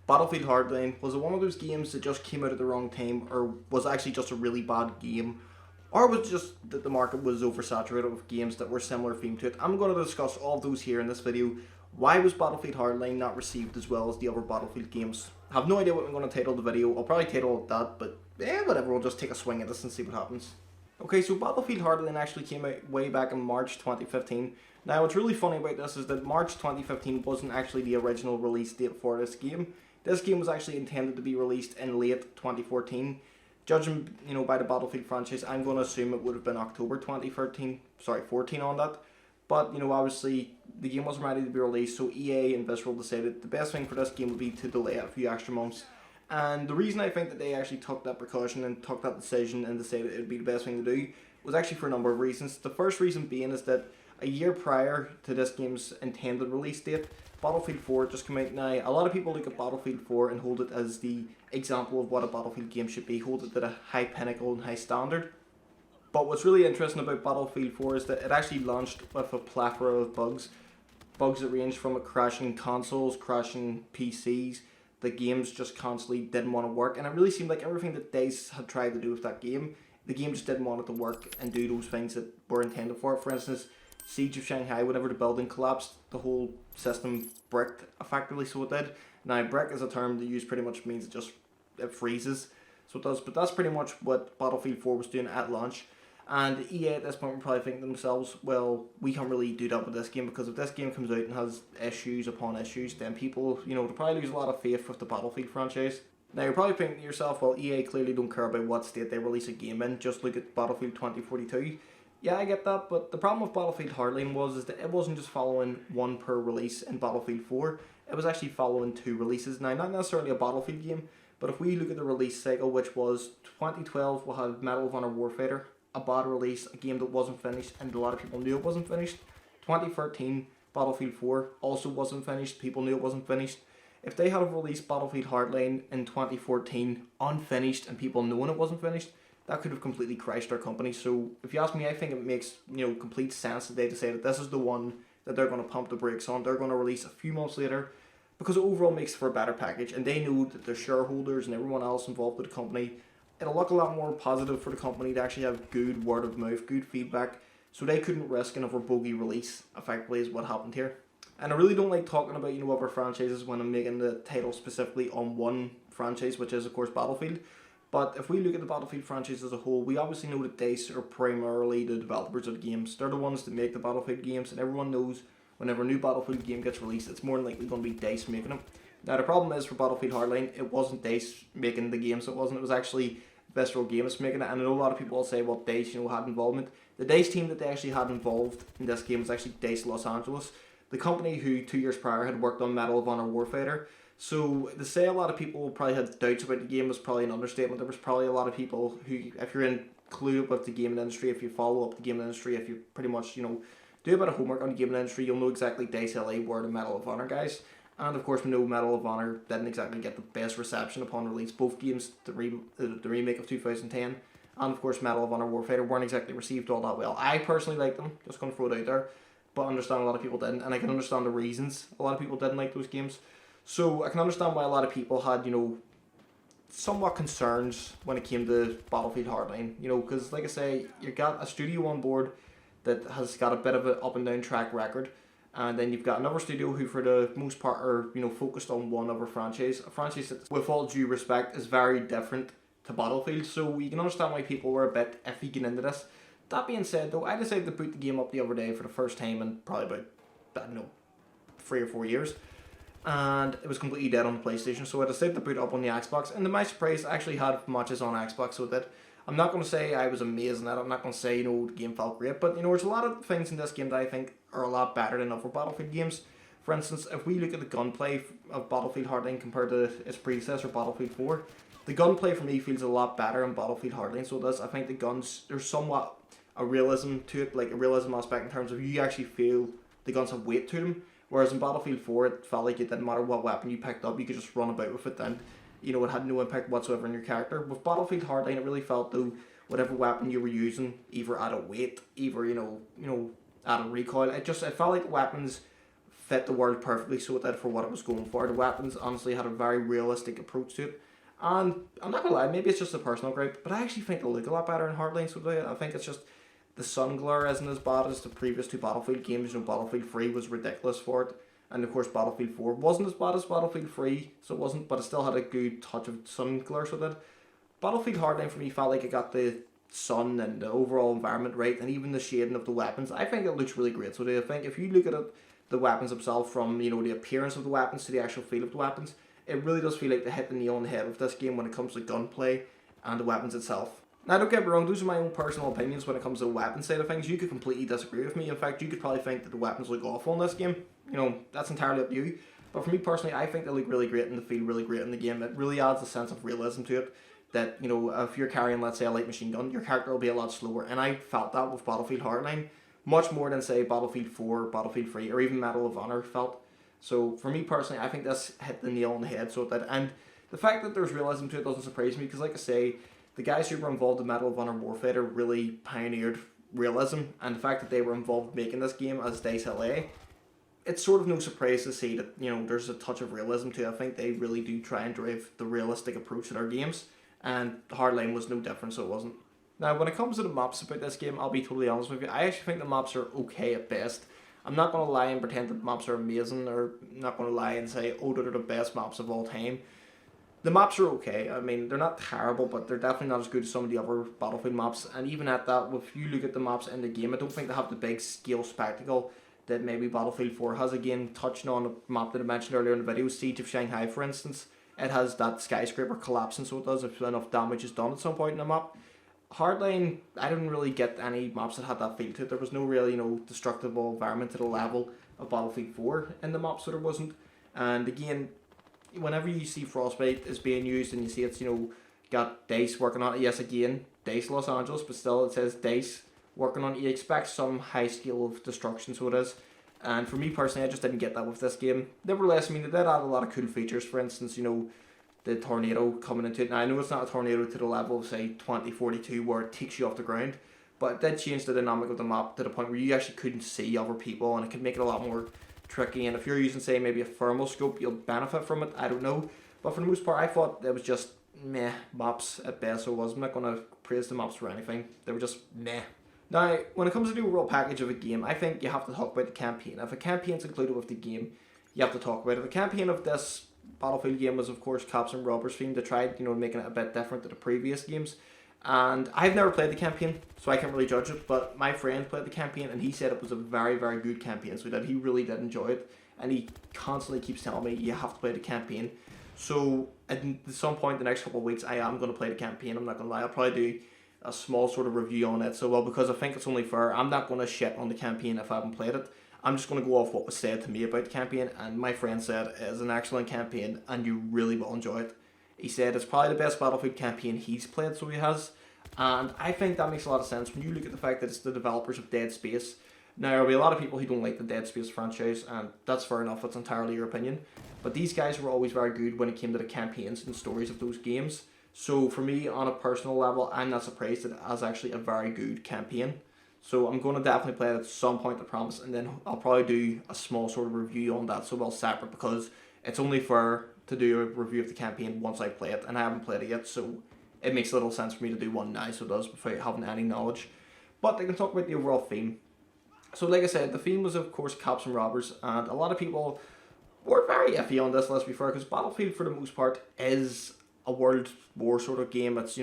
Battlefield Hardline, was it one of those games that just came out at the wrong time, or was it actually just a really bad game? Or was it just that the market was oversaturated with games that were similar theme to it? I'm going to discuss all of those here in this video. Why was Battlefield Hardline not received as well as the other Battlefield games? I have no idea what I'm going to title the video. I'll probably title it that, but whatever, we'll just take a swing at this and see what happens. Okay, so Battlefield Hardline actually came out way back in March 2015. Now, what's really funny about this is that March 2015 wasn't actually the original release date for this game. This game was actually intended to be released in late 2014. Judging, by the Battlefield franchise, I'm going to assume it would have been October 2014 on that. But, obviously, the game wasn't ready to be released, so EA and Visceral decided the best thing for this game would be to delay it a few extra months. And the reason I think that they actually took that precaution and took that decision and decided it would be the best thing to do was actually for a number of reasons. The first reason being is that a year prior to this game's intended release date, Battlefield 4 just came out. Now, a lot of people look at Battlefield 4 and hold it as the example of what a Battlefield game should be, hold it at a high pinnacle and high standard. But what's really interesting about Battlefield 4 is that it actually launched with a plethora of bugs. Bugs that range from it crashing consoles, crashing PCs. The games just constantly didn't want to work, and it really seemed like everything that DICE had tried to do with that game, the game just didn't want it to work and do those things that were intended for it. For instance, Siege of Shanghai, whenever the building collapsed, the whole system bricked effectively, so it did. Now, brick is a term that used pretty much means it freezes, so it does, but that's pretty much what Battlefield 4 was doing at launch. And EA at this point were probably thinking to themselves, well, we can't really do that with this game, because if this game comes out and has issues upon issues, then people, they'll probably lose a lot of faith with the Battlefield franchise. Now, you're probably thinking to yourself, well, EA clearly don't care about what state they release a game in, just look at Battlefield 2042. Yeah, I get that, but the problem with Battlefield Hardline is that it wasn't just following one per release in Battlefield 4, it was actually following 2 releases. Now, not necessarily a Battlefield game, but if we look at the release cycle, which was 2012, we'll have Medal of Honor Warfighter, a bad release, a game that wasn't finished, and a lot of people knew it wasn't finished. 2013, Battlefield 4 also wasn't finished, people knew it wasn't finished. If they had released Battlefield Hardline in 2014, unfinished, and people knowing it wasn't finished, that could have completely crashed their company. So, if you ask me, I think it makes complete sense that they decided this is the one that they're going to pump the brakes on. They're going to release a few months later, because it overall makes for a better package, and they know that their shareholders and everyone else involved with the company, it'll look a lot more positive for the company to actually have good word of mouth, good feedback, so they couldn't risk another bogey release, effectively is what happened here. And I really don't like talking about, other franchises when I'm making the title specifically on one franchise, which is of course Battlefield. But if we look at the Battlefield franchise as a whole, we obviously know that DICE are primarily the developers of the games. They're the ones that make the Battlefield games, and everyone knows whenever a new Battlefield game gets released, it's more than likely going to be DICE making them. Now, the problem is for Battlefield Hardline, it wasn't DICE making the games, it was actually Visceral Games making it. And I know a lot of people will say, well, DICE, had involvement. The DICE team that they actually had involved in this game was actually DICE Los Angeles, the company who 2 years prior had worked on Medal of Honor Warfighter. So to say a lot of people probably had doubts about the game was probably an understatement. There was probably a lot of people who, if you're in clue about the gaming industry, if you follow up the gaming industry, if you pretty much, do a bit of homework on the gaming industry, you'll know exactly DICE LA were the Medal of Honor guys. And of course we know Medal of Honor didn't exactly get the best reception upon release. Both games, the remake of 2010 and of course Medal of Honor Warfighter, weren't exactly received all that well. I personally liked them, just going to throw it out there, but I understand a lot of people didn't, and I can understand the reasons a lot of people didn't like those games. So I can understand why a lot of people had, somewhat concerns when it came to Battlefield Hardline, because like I say, you've got a studio on board that has got a bit of an up and down track record, and then you've got another studio who for the most part are, focused on one other franchise, a franchise that, with all due respect, is very different to Battlefield, so you can understand why people were a bit iffy getting into this. That being said though, I decided to boot the game up the other day for the first time in probably about, 3 or 4 years. And it was completely dead on the PlayStation, so I decided to boot it up on the Xbox, and to my surprise, I actually had matches on Xbox, so that I'm not going to say I was amazing at it, I'm not going to say, the game felt great, but, there's a lot of things in this game that I think are a lot better than other Battlefield games. For instance, if we look at the gunplay of Battlefield Hardline compared to its predecessor, Battlefield 4, the gunplay for me feels a lot better in Battlefield Hardline, so it does. I think the guns, there's somewhat a realism to it, like a realism aspect in terms of you actually feel the guns have weight to them. Whereas in Battlefield 4, it felt like it didn't matter what weapon you picked up, you could just run about with it, and it had no impact whatsoever on your character. With Battlefield Hardline, it really felt though whatever weapon you were using, either at a weight, either at a recoil, it felt like weapons fit the world perfectly, so it did for what it was going for. The weapons honestly had a very realistic approach to it. And I'm not gonna lie, maybe it's just a personal gripe, but I actually think they look a lot better in Hardline. So I think it's just the sun glare isn't as bad as the previous two Battlefield games. You know, Battlefield 3 was ridiculous for it, and of course Battlefield 4 wasn't as bad as Battlefield 3, so it wasn't, but it still had a good touch of sun glare. So that Battlefield Hardline for me felt like it got the sun and the overall environment right, and even the shading of the weapons. I think it looks really great. So I think if you look at it, the weapons themselves, from the appearance of the weapons to the actual feel of the weapons, it really does feel like they hit the nail on the head of this game when it comes to gunplay and the weapons itself. Now, don't get me wrong, those are my own personal opinions when it comes to the weapon side of things. You could completely disagree with me. In fact, you could probably think that the weapons look awful in this game. That's entirely up to you. But for me personally, I think they look really great and they feel really great in the game. It really adds a sense of realism to it. That, if you're carrying, let's say, a light machine gun, your character will be a lot slower. And I felt that with Battlefield Hardline much more than, say, Battlefield 4, Battlefield 3, or even Medal of Honor felt. So for me personally, I think this hit the nail on the head. So that, and the fact that there's realism to it doesn't surprise me, because like I say, the guys who were involved in Medal of Honor Warfighter really pioneered realism, and the fact that they were involved making this game as DICE LA, it's sort of no surprise to see that there's a touch of realism to it. I think they really do try and drive the realistic approach to their games, and Hardline was no different, so it wasn't. Now, when it comes to the maps about this game, I'll be totally honest with you. I actually think the maps are okay at best. I'm not going to lie and pretend that the maps are amazing, or I'm not going to lie and say, oh, they're the best maps of all time. The maps are okay. I mean, they're not terrible, but they're definitely not as good as some of the other Battlefield maps. And even at that, if you look at the maps in the game, I don't think they have the big scale spectacle that maybe Battlefield 4 has. Again, touching on a map that I mentioned earlier in the video, Siege of Shanghai, for instance, it has that skyscraper collapsing, so it does if enough damage is done at some point in the map. Hardline, I didn't really get any maps that had that feel to it. There was no real, destructible environment to the level of Battlefield 4 in the map, so there wasn't. And again, whenever you see Frostbite is being used and you see it's, got DICE working on it, yes, again, DICE Los Angeles, but still it says DICE working on it, you expect some high scale of destruction, so it is. And for me personally, I just didn't get that with this game. Nevertheless, I mean, they did add a lot of cool features. For instance, the tornado coming into it. Now, I know it's not a tornado to the level of, say, 2042 where it takes you off the ground, but it did change the dynamic of the map to the point where you actually couldn't see other people, and it could make it a lot more tricky. And if you're using, say, maybe a thermal scope, you'll benefit from it. I don't know. But for the most part, I thought it was just meh maps at best, so I was not going to praise the maps for anything. They were just meh. Now, when it comes to the overall package of a game, I think you have to talk about the campaign. If a campaign's included with the game, you have to talk about it. The campaign of this Battlefield game was, of course, cops and robbers themed. They tried, making it a bit different to the previous games. And I've never played the campaign, so I can't really judge it. But my friend played the campaign, and he said it was a very, very good campaign. So that he really did enjoy it, and he constantly keeps telling me you have to play the campaign. So at some point in the next couple of weeks, I am going to play the campaign. I'm not going to lie. I'll probably do a small sort of review on it. So, well, because I think it's only fair, I'm not going to shit on the campaign if I haven't played it. I'm just going to go off what was said to me about the campaign, and my friend said it is an excellent campaign and you really will enjoy it. He said it's probably the best Battlefield campaign he's played, so he has. And I think that makes a lot of sense when you look at the fact that it's the developers of Dead Space. Now, there will be a lot of people who don't like the Dead Space franchise, and that's fair enough, that's entirely your opinion. But these guys were always very good when it came to the campaigns and stories of those games. So for me, on a personal level, I'm not surprised that it has actually a very good campaign. So I'm going to definitely play it at some point, I promise, and then I'll probably do a small sort of review on that, so well separate, because it's only fair to do a review of the campaign once I play it, and I haven't played it yet, so it makes little sense for me to do one now, so it does, without having any knowledge. But I can talk about the overall theme. So like I said, the theme was, of course, cops and robbers, and a lot of people were very iffy on this, let's be fair, because Battlefield, for the most part, is a world war sort of game. It's,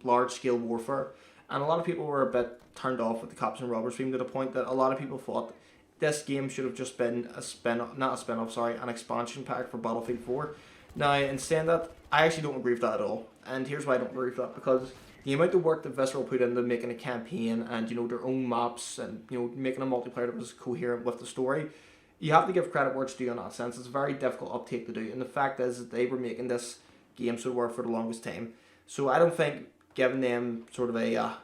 large-scale warfare, and a lot of people were a bit turned off with the cops and robbers theme, to the point that a lot of people thought this game should have just been an expansion pack for Battlefield 4. Now, in saying that, I actually don't agree with that at all, and here's why I don't agree with that, because the amount of work that Visceral put into making a campaign and, their own maps and, making a multiplayer that was coherent with the story, you have to give credit where it's due in that sense. It's a very difficult uptake to do, and the fact is that they were making this game so work for the longest time. So I don't think giving them sort of a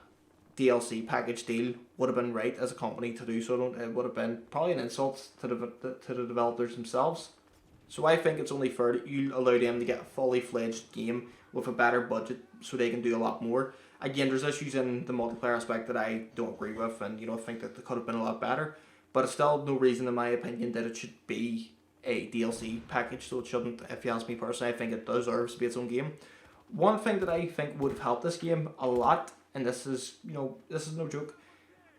DLC package deal would have been right as a company to do so. It would have been probably an insult to the developers themselves. So I think it's only fair that you allow them to get a fully fledged game with a better budget so they can do a lot more. Again, there's issues in the multiplayer aspect that I don't agree with, and I think that they could have been a lot better. but it's still no reason, in my opinion, that it should be a DLC package, so it shouldn't. If you ask me personally, I think it deserves to be its own game. One thing that I think would have helped this game a lot, and this is no joke,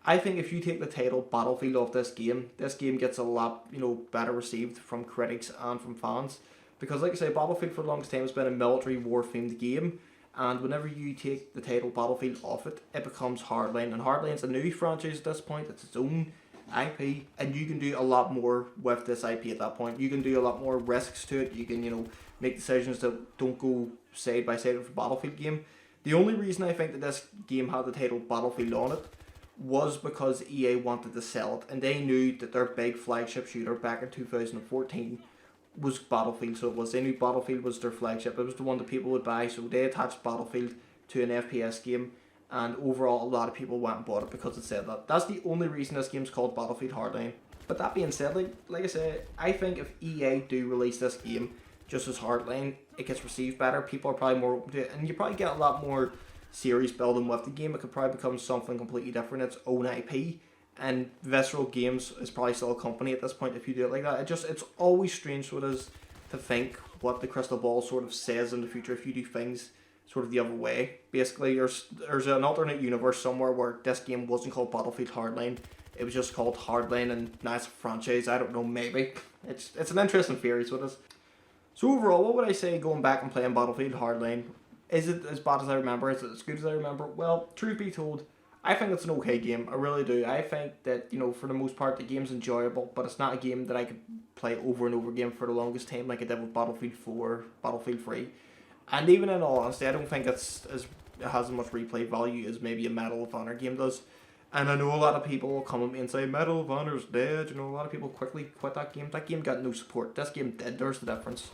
I think if you take the title Battlefield off this game gets a lot, better received from critics and from fans. Because like I say, Battlefield for the longest time has been a military war themed game, and whenever you take the title Battlefield off it, it becomes Hardline. And Hardline's a new franchise at this point, it's its own IP, and you can do a lot more with this IP at that point. You can do a lot more risks to it, you can, make decisions that don't go side by side with a Battlefield game. The only reason I think that this game had the title Battlefield on it was because EA wanted to sell it, and they knew that their big flagship shooter back in 2014 was Battlefield, so they knew Battlefield was their flagship, it was the one that people would buy, so they attached Battlefield to an FPS game, and overall a lot of people went and bought it because it said that. That's the only reason this game's called Battlefield Hardline. But that being said, like I said, I think if EA do release this game just as Hardline, it gets received better, people are probably more open to it, and you probably get a lot more series building with the game. It could probably become something completely different, its own IP, and Visceral Games is probably still a company at this point if you do it like that. It's always strange with us to think what the crystal ball sort of says in the future if you do things sort of the other way. Basically, there's an alternate universe somewhere where this game wasn't called Battlefield Hardline, it was just called Hardline, and now it's a franchise. I don't know, maybe. It's an interesting theory, so it is. So overall, what would I say going back and playing Battlefield Hardline? Is it as bad as I remember? Is it as good as I remember? Well, truth be told, I think it's an okay game. I really do. I think that, for the most part, the game's enjoyable, but it's not a game that I could play over and over again for the longest time like I did with Battlefield 4, Battlefield 3. And even in all honesty, I don't think it has as much replay value as maybe a Medal of Honor game does. And I know a lot of people will come at me and say, Medal of Honor's dead. A lot of people quickly quit that game. That game got no support. This game did. There's the difference.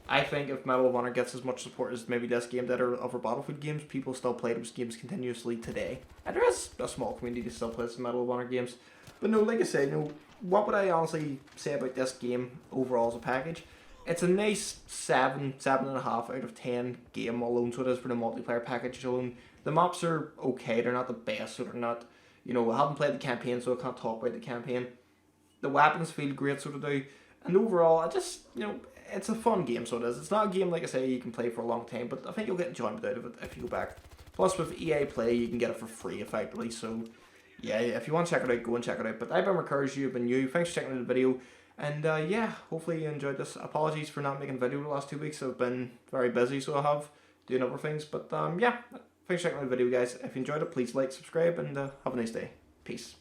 I think if Medal of Honor gets as much support as maybe this game did or other Battlefield games, people still play those games continuously today. And there is a small community that still plays the Medal of Honor games. But no, like I said, what would I honestly say about this game overall as a package? It's a nice 7.5 out of 10 game alone, so it is for the multiplayer package alone. The maps are okay, they're not the best, so they're not, I haven't played the campaign, so I can't talk about the campaign. The weapons feel great, so they do. And overall, I just, it's a fun game, so it is. It's not a game, like I say, you can play for a long time, but I think you'll get enjoyment out of it if you go back. Plus, with EA Play, you can get it for free, effectively, so yeah, if you want to check it out, go and check it out. But I've been Recurge, you've been you. Thanks for checking out the video, and yeah, hopefully you enjoyed this. Apologies for not making a video the last 2 weeks. I've been very busy, so I have doing other things, but yeah, thanks for checking out the video, guys. If you enjoyed it, please like, subscribe, and have a nice day. Peace.